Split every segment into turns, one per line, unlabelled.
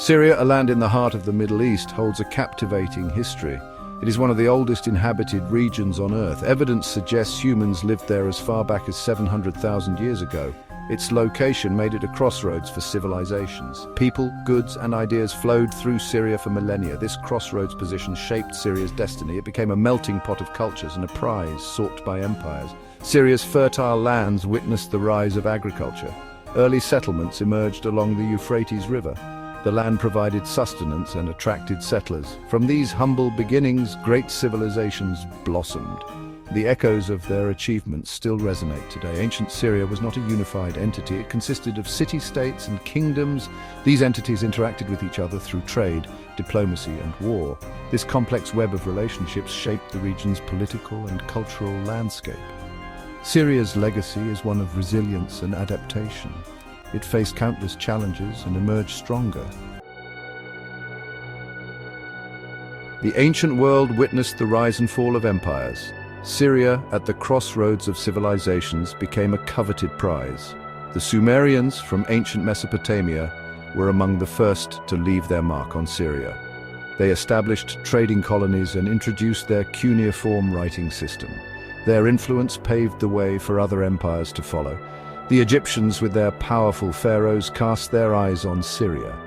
Syria, a land in the heart of the Middle East, holds a captivating history. It is one of the oldest inhabited regions on Earth. Evidence suggests humans lived there as far back as 700,000 years ago. Its location made it a crossroads for civilizations. People, goods, and ideas flowed through Syria for millennia. This crossroads position shaped Syria's destiny. It became a melting pot of cultures and a prize sought by empires. Syria's fertile lands witnessed the rise of agriculture. Early settlements emerged along the Euphrates River. The land provided sustenance and attracted settlers. From these humble beginnings, great civilizations blossomed. The echoes of their achievements still resonate today. Ancient Syria was not a unified entity. It consisted of city-states and kingdoms. These entities interacted with each other through trade, diplomacy, and war. This complex web of relationships shaped the region's political and cultural landscape. Syria's legacy is one of resilience and adaptation. It faced countless challenges and emerged stronger. The ancient world witnessed the rise and fall of empires. Syria, at the crossroads of civilizations, became a coveted prize. The Sumerians from ancient Mesopotamia were among the first to leave their mark on Syria. They established trading colonies and introduced their cuneiform writing system. Their influence paved the way for other empires to follow. The Egyptians, with their powerful pharaohs, cast their eyes on Syria.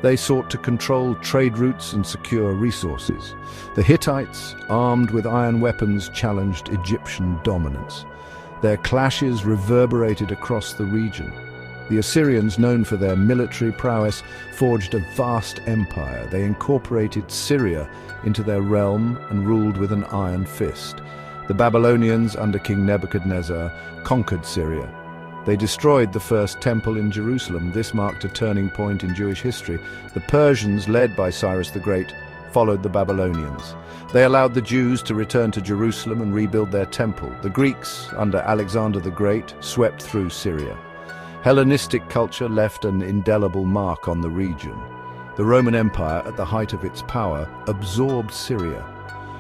They sought to control trade routes and secure resources. The Hittites, armed with iron weapons, challenged Egyptian dominance. Their clashes reverberated across the region. The Assyrians, known for their military prowess, forged a vast empire. They incorporated Syria into their realm and ruled with an iron fist. The Babylonians, under King Nebuchadnezzar, conquered Syria. They destroyed the first temple in Jerusalem. This marked a turning point in Jewish history. The Persians, led by Cyrus the Great, followed the Babylonians. They allowed the Jews to return to Jerusalem and rebuild their temple. The Greeks, under Alexander the Great, swept through Syria. Hellenistic culture left an indelible mark on the region. The Roman Empire, at the height of its power, absorbed Syria.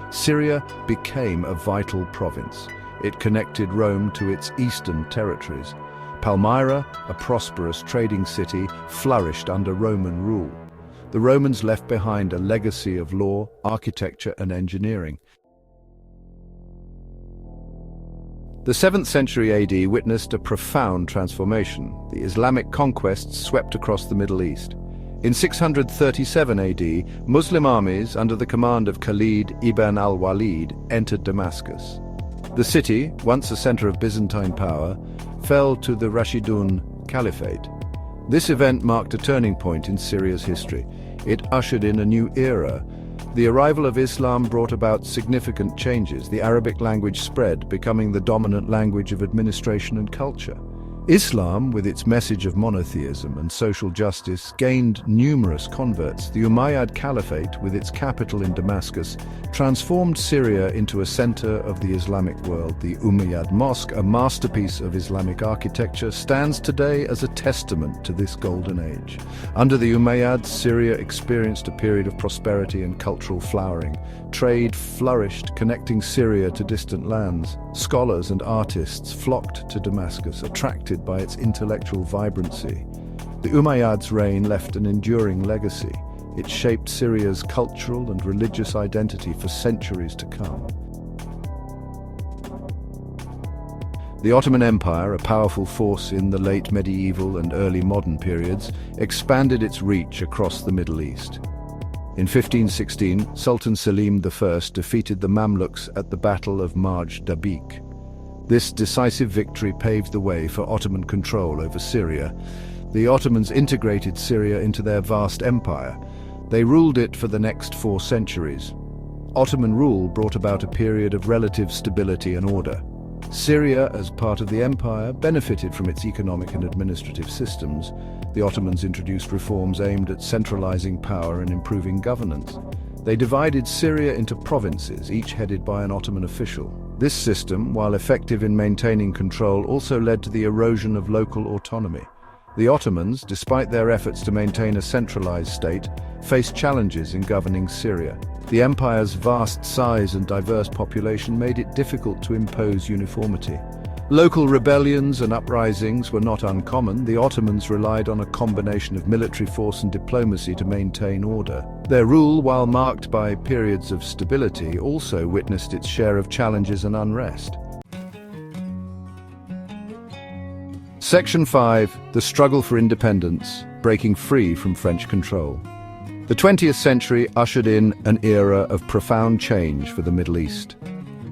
Syria became a vital province. It connected Rome to its eastern territories. Palmyra, a prosperous trading city, flourished under Roman rule. The Romans left behind a legacy of law, architecture, and engineering. The 7th century AD witnessed a profound transformation. The Islamic conquests swept across the Middle East. In 637 AD, Muslim armies under the command of Khalid ibn al-Walid entered Damascus. The city, once a center of Byzantine power, fell to the Rashidun Caliphate. This event marked a turning point in Syria's history. It ushered in a new era. The arrival of Islam brought about significant changes. The Arabic language spread, becoming the dominant language of administration and culture. Islam, with its message of monotheism and social justice, gained numerous converts. The Umayyad Caliphate, with its capital in Damascus, transformed Syria into a center of the Islamic world. The Umayyad Mosque, a masterpiece of Islamic architecture, stands today as a testament to this golden age. Under the Umayyads, Syria experienced a period of prosperity and cultural flowering. Trade flourished, connecting Syria to distant lands. Scholars and artists flocked to Damascus, attracted by its intellectual vibrancy. The Umayyads' reign left an enduring legacy. It shaped Syria's cultural and religious identity for centuries to come. The Ottoman Empire, a powerful force in the late medieval and early modern periods, expanded its reach across the Middle East. In 1516, Sultan Selim I defeated the Mamluks at the Battle of Marj Dabik. This decisive victory paved the way for Ottoman control over Syria. The Ottomans integrated Syria into their vast empire. They ruled it for the next 4 centuries. Ottoman rule brought about a period of relative stability and order. Syria, as part of the empire, benefited from its economic and administrative systems. The Ottomans introduced reforms aimed at centralizing power and improving governance. They divided Syria into provinces, each headed by an Ottoman official. This system, while effective in maintaining control, also led to the erosion of local autonomy. The Ottomans, despite their efforts to maintain a centralized state, faced challenges in governing Syria. The empire's vast size and diverse population made it difficult to impose uniformity. Local rebellions and uprisings were not uncommon. The Ottomans relied on a combination of military force and diplomacy to maintain order. Their rule, while marked by periods of stability, also witnessed its share of challenges and unrest. Section 5. The struggle for independence, breaking free from French control. The 20th century ushered in an era of profound change for the Middle East.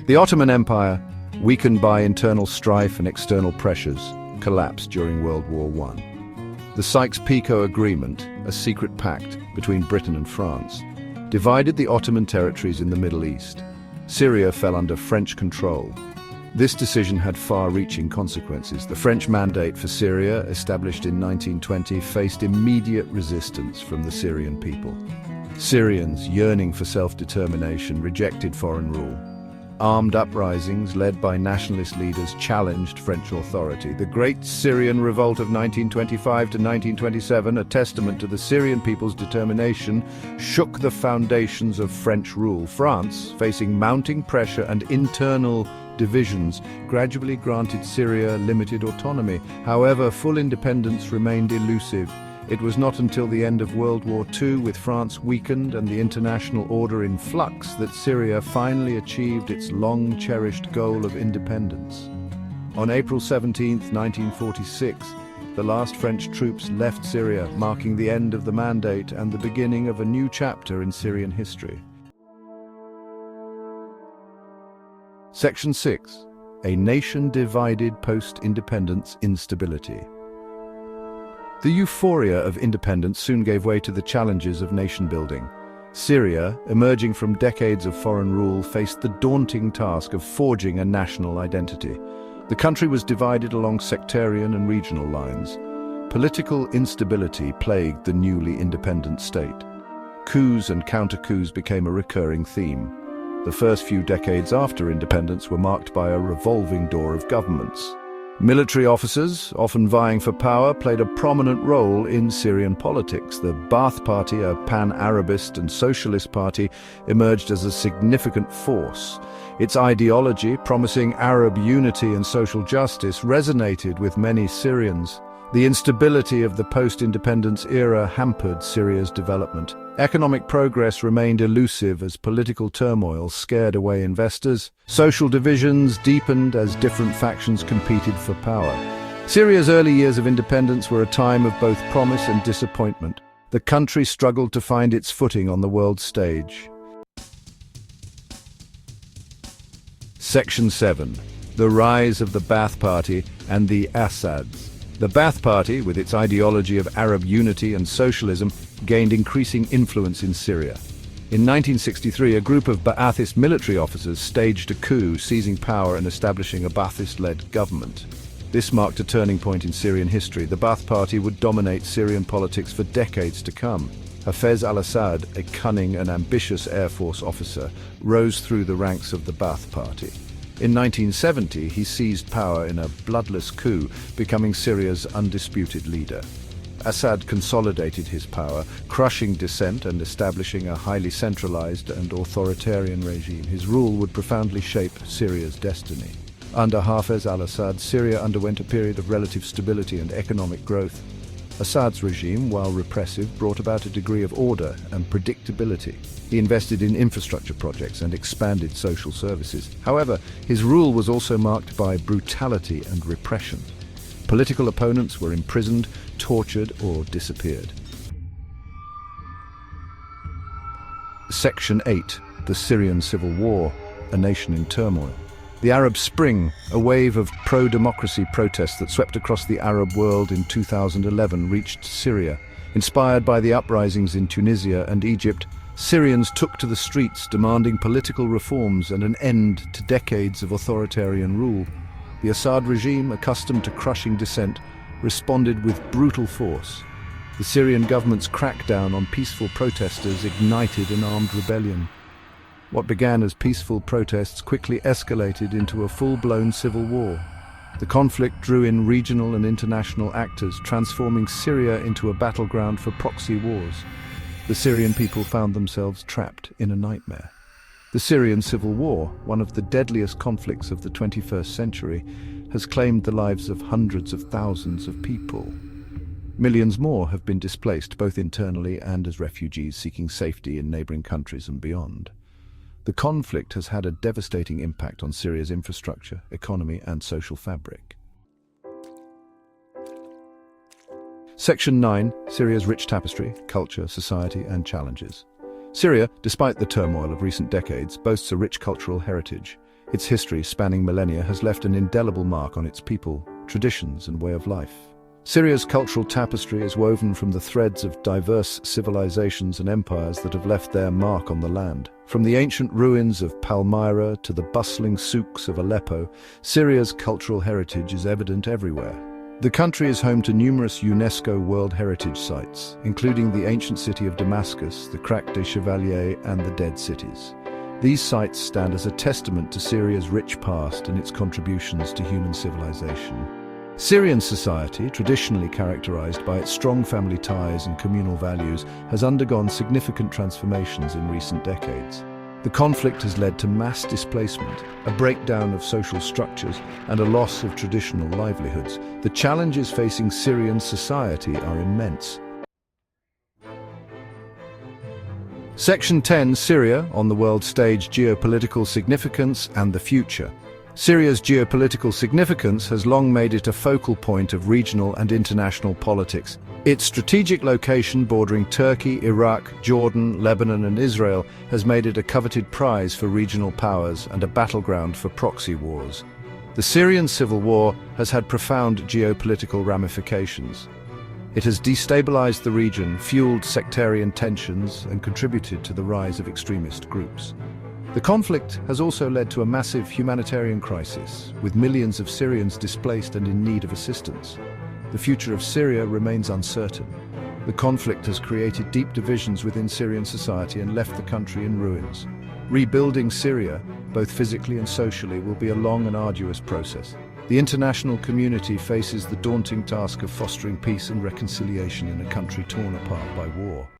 The Ottoman Empire, weakened by internal strife and external pressures, collapsed during World War I. The Sykes-Picot Agreement, a secret pact between Britain and France, divided the Ottoman territories in the Middle East. Syria fell under French control. This decision had far-reaching consequences. The French Mandate for Syria, established in 1920, faced immediate resistance from the Syrian people. Syrians, yearning for self-determination, rejected foreign rule. Armed uprisings led by nationalist leaders challenged French authority. The Great Syrian Revolt of 1925 to 1927, a testament to the Syrian people's determination, shook the foundations of French rule. France, facing mounting pressure and internal divisions, gradually granted Syria limited autonomy. However, full independence remained elusive. It was not until the end of World War II, with France weakened and the international order in flux, that Syria finally achieved its long-cherished goal of independence. On April 17, 1946, the last French troops left Syria, marking the end of the Mandate and the beginning of a new chapter in Syrian history. Section 6. A nation divided post-independence instability. The euphoria of independence soon gave way to the challenges of nation-building. Syria, emerging from decades of foreign rule, faced the daunting task of forging a national identity. The country was divided along sectarian and regional lines. Political instability plagued the newly independent state. Coups and counter-coups became a recurring theme. The first few decades after independence were marked by a revolving door of governments. Military officers, often vying for power, played a prominent role in Syrian politics. The Ba'ath Party, a pan-Arabist and socialist party, emerged as a significant force. Its ideology, promising Arab unity and social justice, resonated with many Syrians. The instability of the post-independence era hampered Syria's development. Economic progress remained elusive as political turmoil scared away investors. Social divisions deepened as different factions competed for power. Syria's early years of independence were a time of both promise and disappointment. The country struggled to find its footing on the world stage. Section 7. The rise of the Ba'ath Party and the Assads. The Ba'ath Party, with its ideology of Arab unity and socialism, gained increasing influence in Syria. In 1963, a group of Ba'athist military officers staged a coup, seizing power and establishing a Ba'athist-led government. This marked a turning point in Syrian history. The Ba'ath Party would dominate Syrian politics for decades to come. Hafez al-Assad, a cunning and ambitious Air Force officer, rose through the ranks of the Ba'ath Party. In 1970, he seized power in a bloodless coup, becoming Syria's undisputed leader. Assad consolidated his power, crushing dissent and establishing a highly centralized and authoritarian regime. His rule would profoundly shape Syria's destiny. Under Hafez al-Assad, Syria underwent a period of relative stability and economic growth. Assad's regime, while repressive, brought about a degree of order and predictability. He invested in infrastructure projects and expanded social services. However, his rule was also marked by brutality and repression. Political opponents were imprisoned, tortured, or disappeared. Section 8. The Syrian Civil War, a nation in turmoil. The Arab Spring, a wave of pro-democracy protests that swept across the Arab world in 2011, reached Syria. Inspired by the uprisings in Tunisia and Egypt, Syrians took to the streets demanding political reforms and an end to decades of authoritarian rule. The Assad regime, accustomed to crushing dissent, responded with brutal force. The Syrian government's crackdown on peaceful protesters ignited an armed rebellion. What began as peaceful protests quickly escalated into a full-blown civil war. The conflict drew in regional and international actors, transforming Syria into a battleground for proxy wars. The Syrian people found themselves trapped in a nightmare. The The Syrian civil war, one of the deadliest conflicts of the 21st century, has claimed the lives of hundreds of thousands of people. Millions more have been displaced both internally and as refugees seeking safety in neighboring countries and beyond. The conflict has had a devastating impact on Syria's infrastructure, economy, and social fabric. Section 9. Syria's rich tapestry, culture, society, and challenges. Syria, despite the turmoil of recent decades, boasts a rich cultural heritage. Its history, spanning millennia, has left an indelible mark on its people, traditions, and way of life. Syria's cultural tapestry is woven from the threads of diverse civilizations and empires that have left their mark on the land. From the ancient ruins of Palmyra to the bustling souks of Aleppo, Syria's cultural heritage is evident everywhere. The country is home to numerous UNESCO World Heritage Sites, including the ancient city of Damascus, the Crac des Chevaliers, and the Dead Cities. These sites stand as a testament to Syria's rich past and its contributions to human civilization. Syrian society, traditionally characterized by its strong family ties and communal values, has undergone significant transformations in recent decades. The conflict has led to mass displacement, a breakdown of social structures, and a loss of traditional livelihoods. The challenges facing Syrian society are immense. Section 10. Syria, on the world stage, geopolitical significance and the future. Syria's geopolitical significance has long made it a focal point of regional and international politics. Its strategic location bordering Turkey, Iraq, Jordan, Lebanon, and Israel has made it a coveted prize for regional powers and a battleground for proxy wars. The Syrian civil war has had profound geopolitical ramifications. It has destabilized the region, fueled sectarian tensions, and contributed to the rise of extremist groups. The conflict has also led to a massive humanitarian crisis, with millions of Syrians displaced and in need of assistance. The future of Syria remains uncertain. The conflict has created deep divisions within Syrian society and left the country in ruins. Rebuilding Syria, both physically and socially, will be a long and arduous process. The international community faces the daunting task of fostering peace and reconciliation in a country torn apart by war.